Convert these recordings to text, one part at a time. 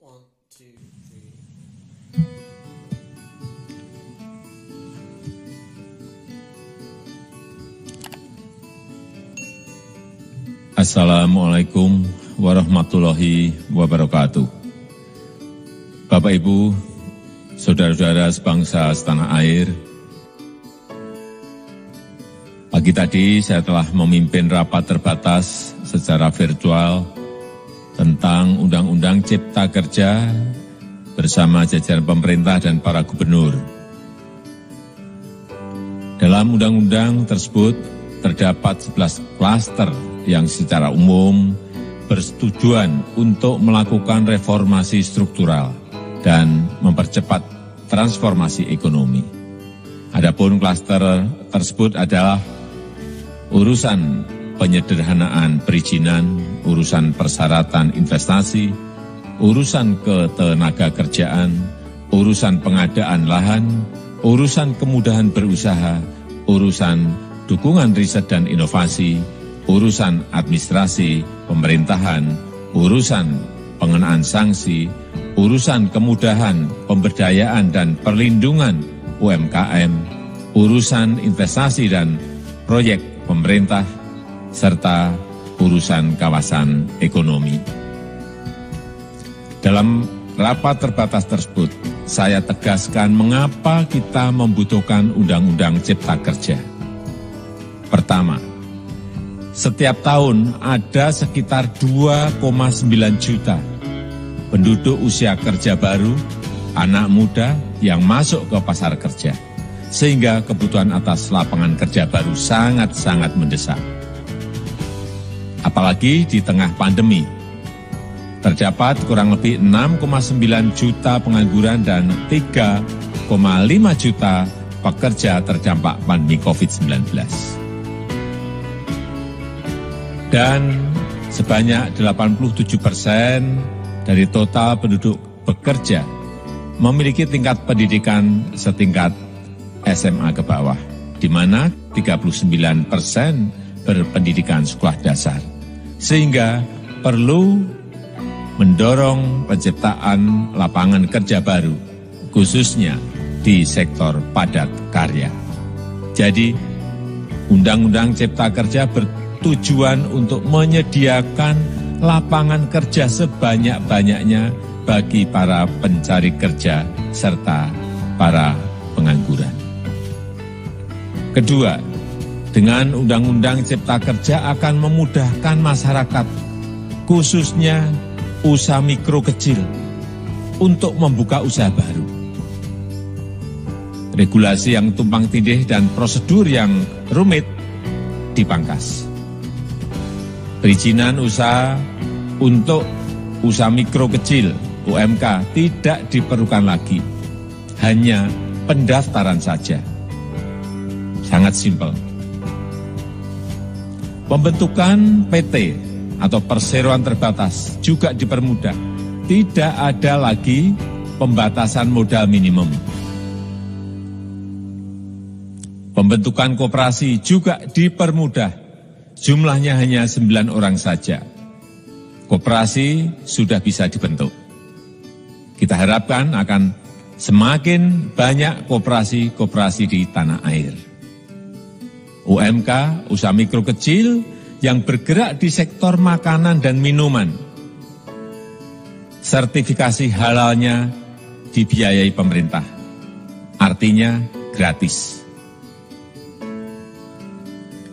One, two, three. Assalamualaikum warahmatullahi wabarakatuh. Bapak Ibu, saudara-saudara sebangsa setanah air, pagi tadi saya telah memimpin rapat terbatas secara virtual tentang Undang-Undang Cipta Kerja bersama jajaran pemerintah dan para gubernur. Dalam undang-undang tersebut terdapat 11 klaster yang secara umum bertujuan untuk melakukan reformasi struktural dan mempercepat transformasi ekonomi. Adapun klaster tersebut adalah urusan penyederhanaan perizinan, urusan persyaratan investasi, urusan ketenagakerjaan, urusan pengadaan lahan, urusan kemudahan berusaha, urusan dukungan riset dan inovasi, urusan administrasi pemerintahan, urusan pengenaan sanksi, urusan kemudahan pemberdayaan dan perlindungan UMKM, urusan investasi dan proyek pemerintah, serta urusan kawasan ekonomi. Dalam rapat terbatas tersebut, saya tegaskan mengapa kita membutuhkan Undang-Undang Cipta Kerja. Pertama, setiap tahun ada sekitar 2,9 juta penduduk usia kerja baru, anak muda yang masuk ke pasar kerja, sehingga kebutuhan atas lapangan kerja baru sangat-sangat mendesak. Apalagi di tengah pandemi, terdapat kurang lebih 6,9 juta pengangguran dan 3,5 juta pekerja terdampak pandemi COVID-19. Dan sebanyak 87% dari total penduduk bekerja memiliki tingkat pendidikan setingkat SMA ke bawah, di mana 39% berpendidikan sekolah dasar. Sehingga perlu mendorong penciptaan lapangan kerja baru, khususnya di sektor padat karya. Jadi, Undang-Undang Cipta Kerja bertujuan untuk menyediakan lapangan kerja sebanyak-banyaknya bagi para pencari kerja serta para pengangguran. Kedua, dengan Undang-Undang Cipta Kerja akan memudahkan masyarakat, khususnya usaha mikro kecil, untuk membuka usaha baru. Regulasi yang tumpang tindih dan prosedur yang rumit dipangkas. Perizinan usaha untuk usaha mikro kecil, UMK, tidak diperlukan lagi. Hanya pendaftaran saja. Sangat simpel. Pembentukan PT atau perseroan terbatas juga dipermudah. Tidak ada lagi pembatasan modal minimum. Pembentukan koperasi juga dipermudah. Jumlahnya hanya 9 orang saja. Koperasi sudah bisa dibentuk. Kita harapkan akan semakin banyak koperasi-koperasi di tanah air. UMK, usaha mikro kecil yang bergerak di sektor makanan dan minuman. Sertifikasi halalnya dibiayai pemerintah. Artinya gratis.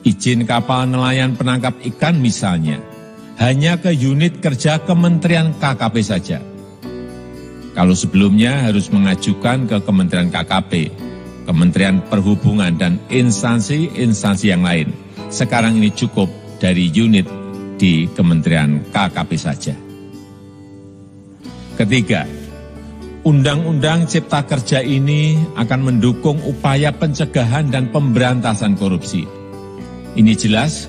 Izin kapal nelayan penangkap ikan misalnya, hanya ke unit kerja Kementerian KKP saja. Kalau sebelumnya harus mengajukan ke Kementerian KKP, Kementerian Perhubungan dan instansi-instansi yang lain. Sekarang ini cukup dari unit di Kementerian KKP saja. Ketiga, Undang-Undang Cipta Kerja ini akan mendukung upaya pencegahan dan pemberantasan korupsi. Ini jelas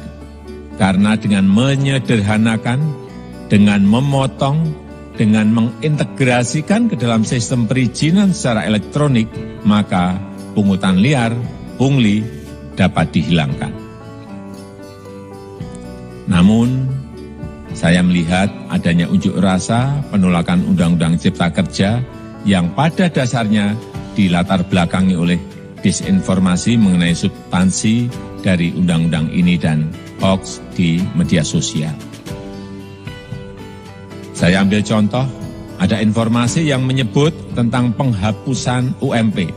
karena dengan menyederhanakan, dengan memotong, dengan mengintegrasikan ke dalam sistem perizinan secara elektronik, maka pungutan liar, pungli dapat dihilangkan. Namun, Saya melihat adanya unjuk rasa penolakan Undang-Undang Cipta Kerja yang pada dasarnya dilatar belakangi oleh disinformasi mengenai substansi dari undang-undang ini dan hoax di media sosial. Saya ambil contoh, ada informasi yang menyebut tentang penghapusan UMP,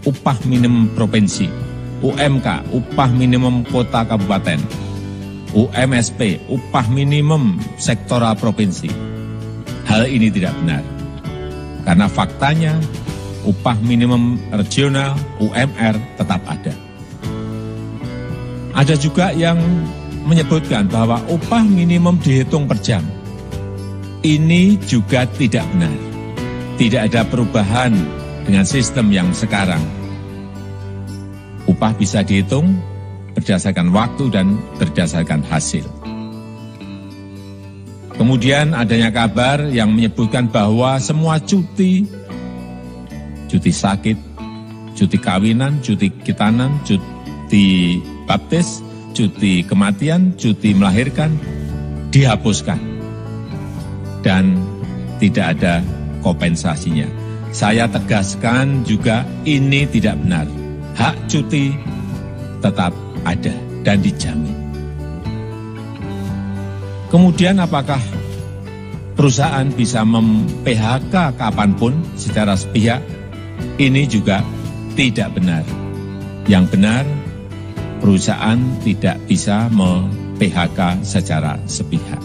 upah minimum provinsi, UMK, upah minimum kota kabupaten, UMSP, upah minimum sektoral provinsi. Hal ini tidak benar. Karena faktanya, upah minimum regional, UMR, tetap ada. Ada juga yang menyebutkan bahwa upah minimum dihitung per jam. Ini juga tidak benar. Tidak ada perubahan dengan sistem yang sekarang. Upah bisa dihitung berdasarkan waktu dan berdasarkan hasil. Kemudian adanya kabar yang menyebutkan bahwa semua cuti sakit, cuti kawinan, cuti khitanan, cuti baptis, cuti kematian, cuti melahirkan, dihapuskan. Dan tidak ada kompensasinya. Saya tegaskan juga ini tidak benar. Hak cuti tetap ada dan dijamin. Kemudian apakah perusahaan bisa mem-PHK kapanpun secara sepihak? Ini juga tidak benar. Yang benar, perusahaan tidak bisa mem-PHK secara sepihak.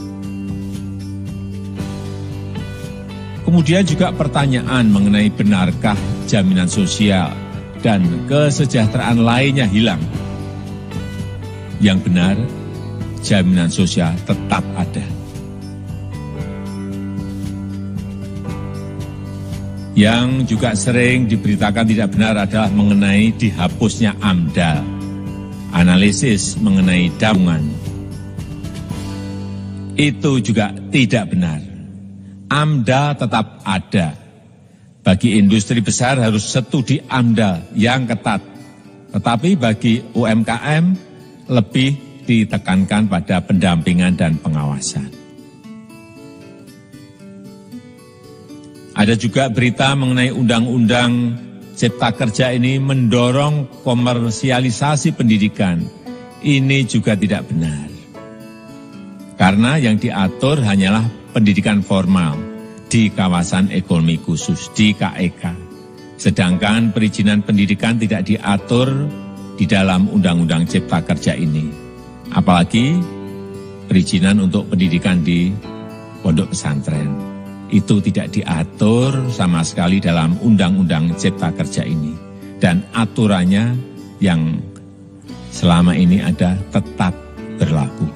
Kemudian juga pertanyaan mengenai benarkah jaminan sosial dan kesejahteraan lainnya hilang. Yang benar, jaminan sosial tetap ada. Yang juga sering diberitakan tidak benar adalah mengenai dihapusnya AMDAL, analisis mengenai tabungan. Itu juga tidak benar. AMDAL tetap ada. Bagi industri besar harus studi AMDAL yang ketat. Tetapi bagi UMKM lebih ditekankan pada pendampingan dan pengawasan. Ada juga berita mengenai Undang-Undang Cipta Kerja ini mendorong komersialisasi pendidikan. Ini juga tidak benar. Karena yang diatur hanyalah pendidikan formal di kawasan ekonomi khusus, di KEK. Sedangkan perizinan pendidikan tidak diatur di dalam Undang-Undang Cipta Kerja ini. Apalagi perizinan untuk pendidikan di pondok pesantren. Itu tidak diatur sama sekali dalam Undang-Undang Cipta Kerja ini. Dan aturannya yang selama ini ada tetap berlaku.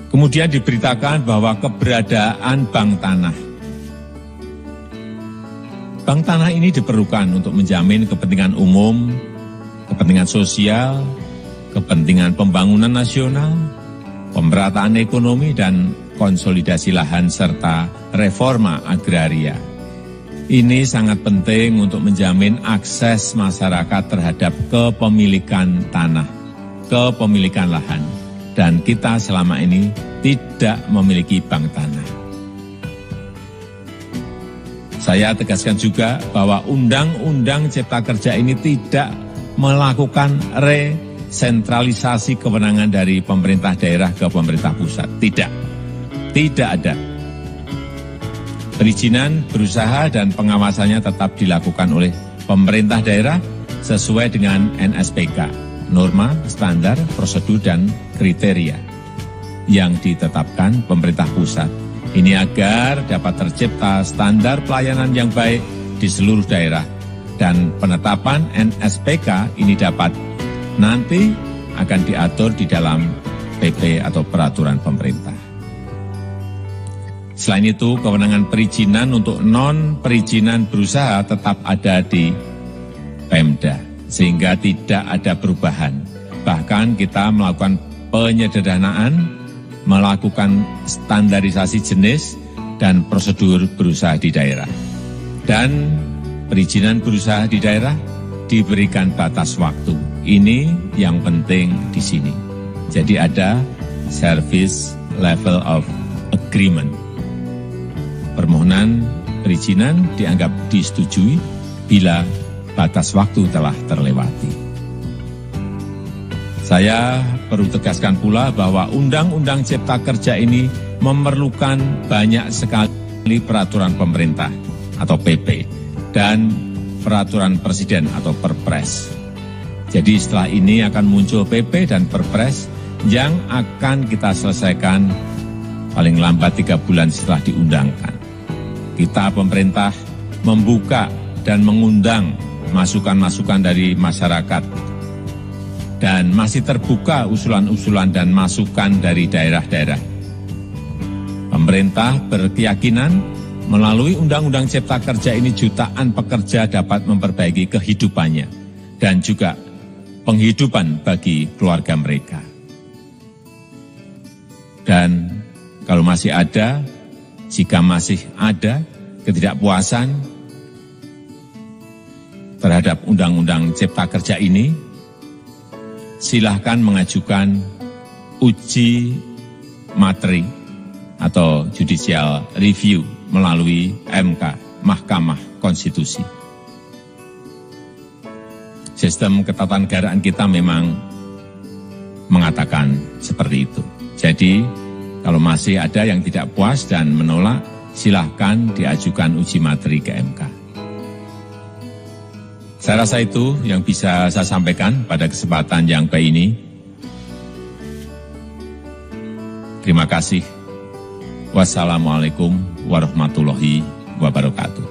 Kemudian diberitakan bahwa keberadaan bank tanah. Bank tanah ini diperlukan untuk menjamin kepentingan umum, kepentingan sosial, kepentingan pembangunan nasional, pemerataan ekonomi dan konsolidasi lahan serta reforma agraria. Ini sangat penting untuk menjamin akses masyarakat terhadap kepemilikan tanah, kepemilikan lahan. Dan kita selama ini tidak memiliki bank tanah. Saya tegaskan juga bahwa Undang-Undang Cipta Kerja ini tidak melakukan resentralisasi kewenangan dari pemerintah daerah ke pemerintah pusat. Tidak ada. Perizinan berusaha dan pengawasannya tetap dilakukan oleh pemerintah daerah sesuai dengan NSPK. Norma, standar, prosedur, dan kriteria yang ditetapkan pemerintah pusat. Ini agar dapat tercipta standar pelayanan yang baik di seluruh daerah. Dan penetapan NSPK ini dapat nanti akan diatur di dalam PP atau peraturan pemerintah. Selain itu, kewenangan perizinan untuk non-perizinan berusaha tetap ada di Pemda. Sehingga tidak ada perubahan. Bahkan kita melakukan penyederhanaan, melakukan standarisasi jenis dan prosedur berusaha di daerah. Dan perizinan berusaha di daerah diberikan batas waktu. Ini yang penting di sini. Jadi ada Service Level of Agreement. Permohonan perizinan dianggap disetujui bila batas waktu telah terlewati. Saya perlu tegaskan pula bahwa Undang-Undang Cipta Kerja ini memerlukan banyak sekali peraturan pemerintah atau PP dan peraturan presiden atau Perpres. Jadi setelah ini akan muncul PP dan Perpres yang akan kita selesaikan paling lambat 3 bulan setelah diundangkan. Kita pemerintah membuka dan mengundang masukan-masukan dari masyarakat dan masih terbuka usulan-usulan dan masukan dari daerah-daerah. Pemerintah berkeyakinan melalui Undang-Undang Cipta Kerja ini jutaan pekerja dapat memperbaiki kehidupannya dan juga penghidupan bagi keluarga mereka. Dan kalau masih ada, jika masih ada ketidakpuasan terhadap Undang-Undang Cipta Kerja ini, silahkan mengajukan uji materi atau judicial review melalui MK, Mahkamah Konstitusi. Sistem ketatanegaraan kita memang mengatakan seperti itu. Jadi, kalau masih ada yang tidak puas dan menolak, silahkan diajukan uji materi ke MK. Saya rasa itu yang bisa saya sampaikan pada kesempatan yang baik ini. Terima kasih. Wassalamualaikum warahmatullahi wabarakatuh.